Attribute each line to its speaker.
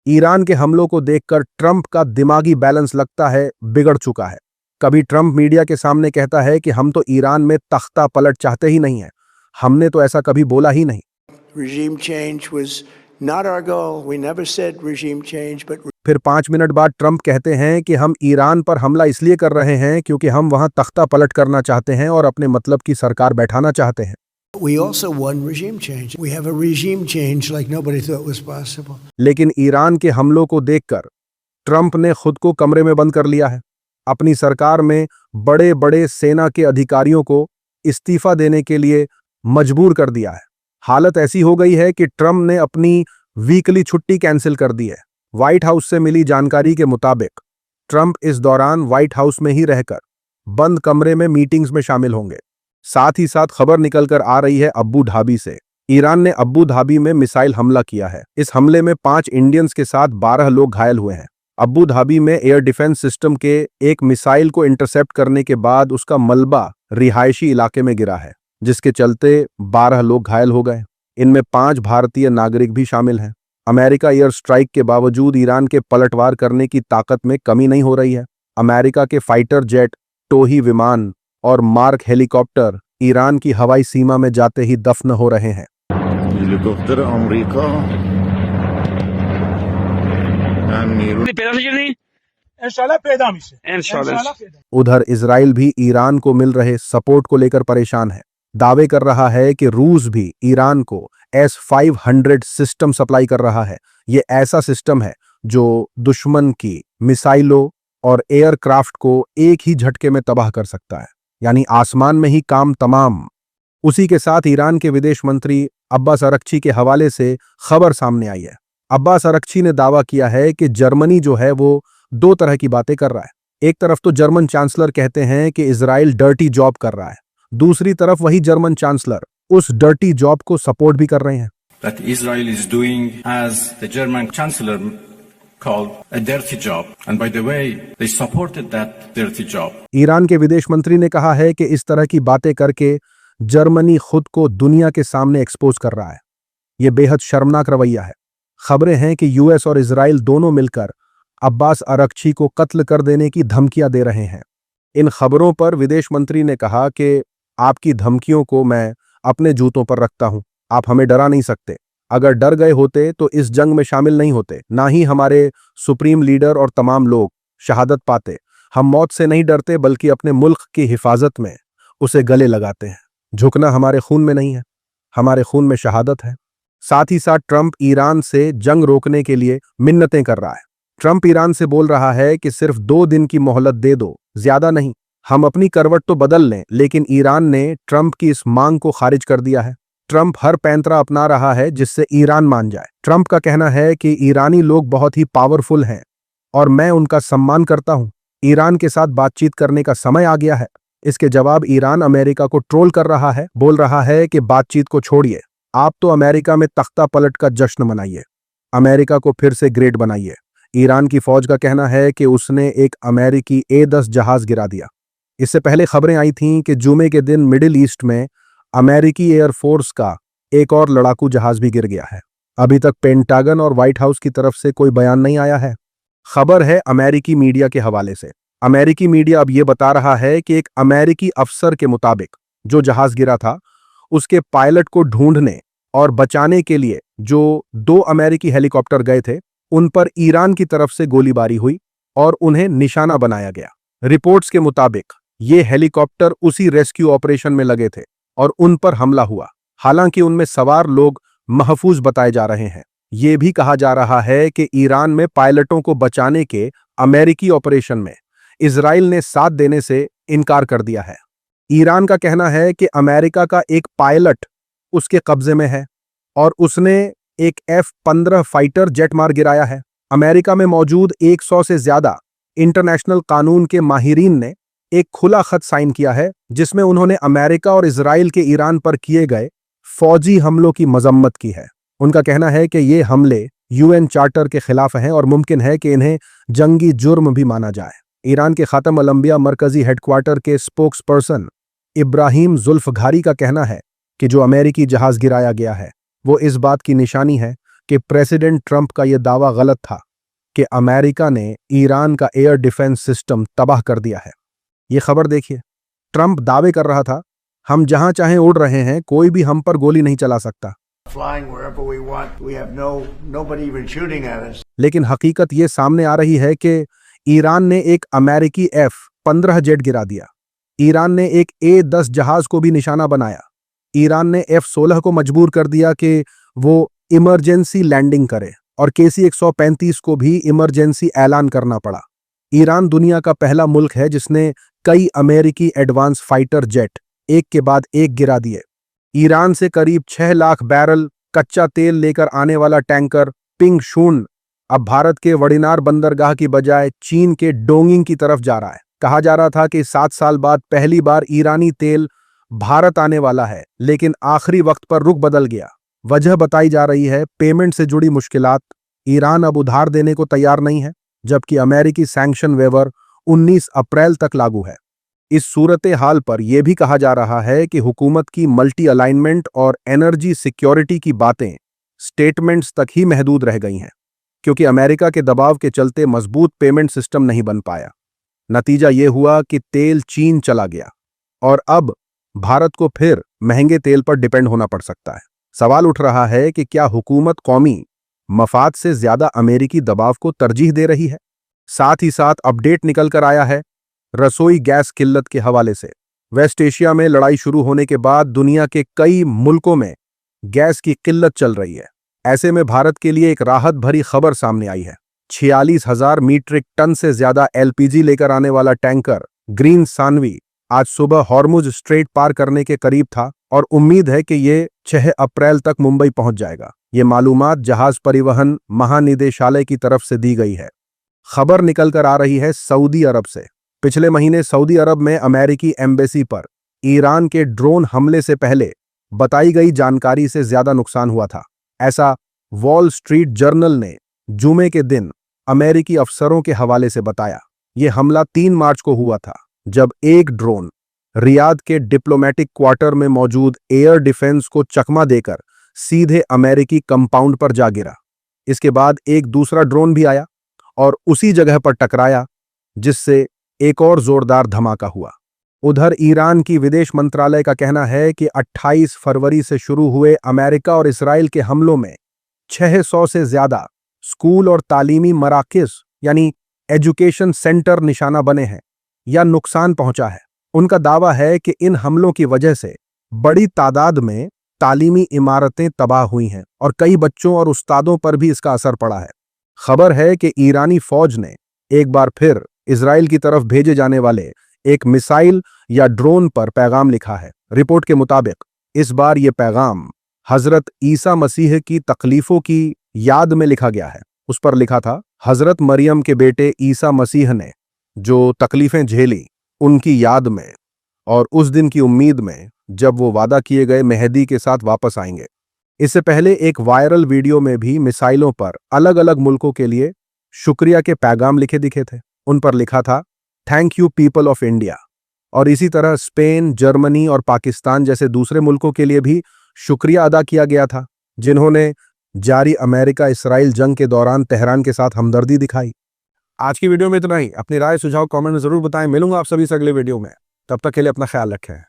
Speaker 1: Iran के हमलों को देखकर ट्रंप का दिमागी बैलेंस लगता है बिगड़ चुका है। कभी ट्रंप मीडिया के सामने कहता है कि हम तो ईरान में तख्ता पलट चाहते ही नहीं हैं, हमने तो ऐसा कभी बोला ही नहीं। फिर 5 मिनट बाद ट्रंप कहते हैं कि हम ईरान पर हमला इसलिए कर रहे हैं क्योंकि हम वहां तख्ता पलट करना चाहते हैं और अपने मतलब की सरकार बैठाना चाहते हैं। लेकिन ईरान के हमलों को देखकर ट्रंप ने खुद को कमरे में बंद कर लिया है। अपनी सरकार में बड़े बड़े सेना के अधिकारियों को इस्तीफा देने के लिए मजबूर कर दिया है। हालत ऐसी हो गई है कि ट्रंप ने अपनी वीकली छुट्टी कैंसिल कर दी है। व्हाइट हाउस से मिली जानकारी के मुताबिक ट्रंप इस दौरान व्हाइट हाउस में ही रहकर बंद कमरे में मीटिंग्स में शामिल होंगे। साथ ही साथ खबर निकलकर आ रही है अबू धाबी से। ईरान ने अबू धाबी में मिसाइल हमला किया है। इस हमले में 5 इंडियंस के साथ 12 लोग घायल हुए हैं। अबू धाबी में एयर डिफेंस सिस्टम के एक मिसाइल को इंटरसेप्ट करने के बाद उसका मलबा रिहायशी इलाके में गिरा है, जिसके चलते 12 लोग घायल हो गए। इनमें 5 भारतीय नागरिक भी शामिल हैं। अमेरिका एयर स्ट्राइक के बावजूद ईरान के पलटवार करने की ताकत में कमी नहीं हो रही है। अमेरिका के फाइटर जेट, टोही विमान और मार्क हेलीकॉप्टर ईरान की हवाई सीमा में जाते ही दफन हो रहे हैं।
Speaker 2: हेलीकॉप्टर अमेरिका
Speaker 1: उधर इजराइल भी ईरान को मिल रहे सपोर्ट को लेकर परेशान है। दावे कर रहा है कि रूस भी ईरान को S-500 सिस्टम सप्लाई कर रहा है। ये ऐसा सिस्टम है जो दुश्मन की मिसाइलों और एयरक्राफ्ट को एक ही झटके में तबाह कर सकता है, यानी आसमान में ही काम तमाम। उसी के साथ ईरान के विदेश मंत्री अब्बास अरक्ची के हवाले से खबर सामने आई है। अब्बास अरक्ची ने दावा किया है कि जर्मनी जो है वो 2 तरह की बातें कर रहा है। एक तरफ तो जर्मन चांसलर कहते हैं कि इजराइल डर्टी जॉब कर रहा है, दूसरी तरफ वही जर्मन चांसलर उस डर्टी जॉब को सपोर्ट भी कर रहे हैं।
Speaker 3: That Israel is doing as the German chancellor called a dirty job, and by the way, they supported that dirty job.
Speaker 1: Iran के विदेश मंत्री ने कहा है कि इस तरह की बातें करके जर्मनी खुद को दुनिया के सामने एक्सपोज कर रहा है। यह बेहद शर्मनाक रवैया है। खबरें हैं कि यूएस और इजराइल दोनों मिलकर अब्बास अरक्ची को कत्ल कर देने की धमकियां दे रहे हैं। इन खबरों पर विदेश मंत्री ने कहा कि आपकी धमकियों को मैं अपने जूतों पर रखता हूं, आप हमें डरा नहीं सकते। अगर डर गए होते तो इस जंग में शामिल नहीं होते, ना ही हमारे सुप्रीम लीडर और तमाम लोग शहादत पाते। हम मौत से नहीं डरते बल्कि अपने मुल्क की हिफाजत में उसे गले लगाते हैं। झुकना हमारे खून में नहीं है, हमारे खून में शहादत है। साथ ही साथ ट्रंप ईरान से जंग रोकने के लिए मिन्नतें कर रहा है। ट्रंप ईरान से बोल रहा है कि सिर्फ 2 दिन की मोहलत दे दो, ज्यादा नहीं। हम अपनी करवट तो बदल लें, लेकिन ईरान ने ट्रंप की इस मांग को खारिज कर दिया है। ट्रंप हर पैंतरा अपना रहा है जिससे ईरान मान जाए। ट्रंप का कहना है कि ईरानी लोग बहुत ही पावरफुल हैं और मैं उनका सम्मान करता हूं। ईरान के साथ बातचीत करने का समय आ गया है। इसके जवाब ईरान अमेरिका को ट्रोल कर रहा है, बोल रहा है कि बातचीत को छोड़िए, आप तो अमेरिका में तख्ता पलट का जश्न मनाइए, अमेरिका को फिर से ग्रेट बनाइए। ईरान की फौज का कहना है कि उसने एक अमेरिकी A-10 जहाज गिरा दिया। इससे पहले खबरें आई थीं कि जुमे के दिन मिडिल ईस्ट में अमेरिकी एयरफोर्स का एक और लड़ाकू जहाज भी गिर गया है। अभी तक पेंटागन और व्हाइट हाउस की तरफ से कोई बयान नहीं आया है। खबर है अमेरिकी मीडिया के हवाले से। अमेरिकी मीडिया अब यह बता रहा है कि एक अमेरिकी अफसर के मुताबिक जो जहाज गिरा था उसके पायलट को ढूंढने और बचाने के लिए जो 2 अमेरिकी हेलीकॉप्टर गए थे उन पर ईरान की तरफ से गोलीबारी हुई और उन्हें निशाना बनाया गया। रिपोर्ट्स के मुताबिक ये हेलीकॉप्टर उसी रेस्क्यू ऑपरेशन में लगे थे और उन पर हमला हुआ। हालांकि उनमें सवार लोग महफूज बताए जा रहे हैं। यह भी कहा जा रहा है कि ईरान में पायलटों को बचाने के अमेरिकी ऑपरेशन में इजराइल ने साथ देने से इनकार कर दिया है। ईरान का कहना है कि अमेरिका का एक पायलट उसके कब्जे में है और उसने एक F-15 फाइटर जेट मार गिराया है। अमेरिका में मौजूद 100 से ज्यादा इंटरनेशनल कानून के माहिरीन ने एक खुला खत साइन किया है जिसमें उन्होंने अमेरिका और इजराइल के ईरान पर किए गए फौजी हमलों की मजम्मत की है। उनका कहना है कि ये हमले UN चार्टर के खिलाफ हैं और मुमकिन है कि इन्हें जंगी जुर्म भी माना जाए। ईरान के खातम अल-अंबिया मरकजी हेडक्वार्टर के स्पोक्स पर्सन इब्राहिम जुल्फघारी का कहना है कि जो अमेरिकी जहाज गिराया गया है वो इस बात की निशानी है कि प्रेसिडेंट ट्रंप का यह दावा गलत था कि अमेरिका ने ईरान का एयर डिफेंस सिस्टम तबाह कर दिया है। यह खबर देखिए, ट्रंप दावे कर रहा था हम जहां चाहें उड़ रहे हैं, कोई भी हम पर गोली नहीं चला सकता।
Speaker 4: Flying wherever we want. We have nobody even shooting at us.
Speaker 1: लेकिन हकीकत ये सामने आ रही है कि ईरान ने एक अमेरिकी F-15 जेट गिरा दिया। ईरान ने एक A-10 जहाज को भी निशाना बनाया। ईरान ने F-16 को मजबूर कर दिया कि वो इमरजेंसी लैंडिंग करे और KC-135 को भी इमरजेंसी ऐलान करना पड़ा। ईरान दुनिया का पहला मुल्क है जिसने कई अमेरिकी एडवांस फाइटर जेट एक के बाद एक गिरा दिए। ईरान से करीब 6 लाख बैरल कच्चा तेल लेकर आने वाला टैंकर पिंग शून अब भारत के वड़िनार बंदरगाह की बजाय चीन के डोंगिंग की तरफ जा रहा है। कहा जा रहा था कि 7 साल बाद पहली बार ईरानी तेल भारत आने वाला है, लेकिन आखिरी वक्त पर रुख बदल गया। वजह बताई जा रही है पेमेंट से जुड़ी मुश्किलात। ईरान अब उधार देने को तैयार नहीं है, जबकि अमेरिकी सैंक्शन वेवर 19 अप्रैल तक लागू है। इस सूरत हाल पर यह भी कहा जा रहा है कि हुकूमत की मल्टी अलाइनमेंट और एनर्जी सिक्योरिटी की बातें स्टेटमेंट्स तक ही महदूद रह गई हैं, क्योंकि अमेरिका के दबाव के चलते मजबूत पेमेंट सिस्टम नहीं बन पाया। नतीजा यह हुआ कि तेल चीन चला गया और अब भारत को फिर महंगे तेल पर डिपेंड होना पड़ सकता है। सवाल उठ रहा है कि क्या हुकूमत कौमी मफाद से ज्यादा अमेरिकी दबाव को तरजीह दे रही है? साथ ही साथ अपडेट निकल कर आया है रसोई गैस किल्लत के हवाले से। वेस्ट एशिया में लड़ाई शुरू होने के बाद दुनिया के कई मुल्कों में गैस की किल्लत चल रही है। ऐसे में भारत के लिए एक राहत भरी खबर सामने आई है। 46,000 मीट्रिक टन से ज्यादा LPG लेकर आने वाला टैंकर ग्रीन सानवी आज सुबह हॉर्मुज स्ट्रेट पार करने के करीब था और उम्मीद है कि ये 6 अप्रैल तक मुंबई पहुंच जाएगा। ये मालूमात जहाज परिवहन महानिदेशालय की तरफ से दी गई है। खबर निकल कर आ रही है सऊदी अरब से। पिछले महीने सऊदी अरब में अमेरिकी एम्बेसी पर ईरान के ड्रोन हमले से पहले बताई गई जानकारी से ज्यादा नुकसान हुआ था। ऐसा वॉल स्ट्रीट जर्नल ने जुमे के दिन अमेरिकी अफसरों के हवाले से बताया। यह हमला 3 मार्च को हुआ था, जब एक ड्रोन रियाद के डिप्लोमेटिक क्वार्टर में मौजूद एयर डिफेंस को चकमा देकर सीधे अमेरिकी कंपाउंड पर जा गिरा। इसके बाद एक दूसरा ड्रोन भी आया और उसी जगह पर टकराया, जिससे एक और जोरदार धमाका हुआ। उधर ईरान की विदेश मंत्रालय का कहना है कि 28 फरवरी से शुरू हुए अमेरिका और इसराइल के हमलों में 600 से ज्यादा स्कूल और तालीमी मराकिज यानी एजुकेशन सेंटर निशाना बने हैं या नुकसान पहुंचा है। उनका दावा है कि इन हमलों की वजह से बड़ी तादाद में तालीमी इमारतें तबाह हुई हैं और कई बच्चों और उस्तादों पर भी इसका असर पड़ा है। खबर है कि ईरानी फौज ने एक बार फिर इजराइल की तरफ भेजे जाने वाले एक मिसाइल या ड्रोन पर पैगाम लिखा है। रिपोर्ट के मुताबिक इस बार यह पैगाम हजरत ईसा मसीह की तकलीफों की याद में लिखा गया है। उस पर लिखा था, हजरत मरियम के बेटे ईसा मसीह ने जो तकलीफें झेली उनकी याद में और उस दिन की उम्मीद में जब वो वादा किए गए मेहदी के साथ वापस आएंगे। इससे पहले एक वायरल वीडियो में भी मिसाइलों पर अलग अलग मुल्कों के लिए शुक्रिया के पैगाम लिखे दिखे थे। उन पर लिखा था, thank you people of India. और इसी तरह स्पेन, जर्मनी और पाकिस्तान जैसे दूसरे मुल्कों के लिए भी शुक्रिया अदा किया गया था, जिन्होंने जारी अमेरिका इसराइल जंग के दौरान तेहरान के साथ हमदर्दी दिखाई। आज की वीडियो में इतना ही। अपनी राय सुझाव कमेंट में जरूर बताएं। मिलूंगा आप सभी से अगले वीडियो में। तब तक के लिए अपना ख्याल रखें।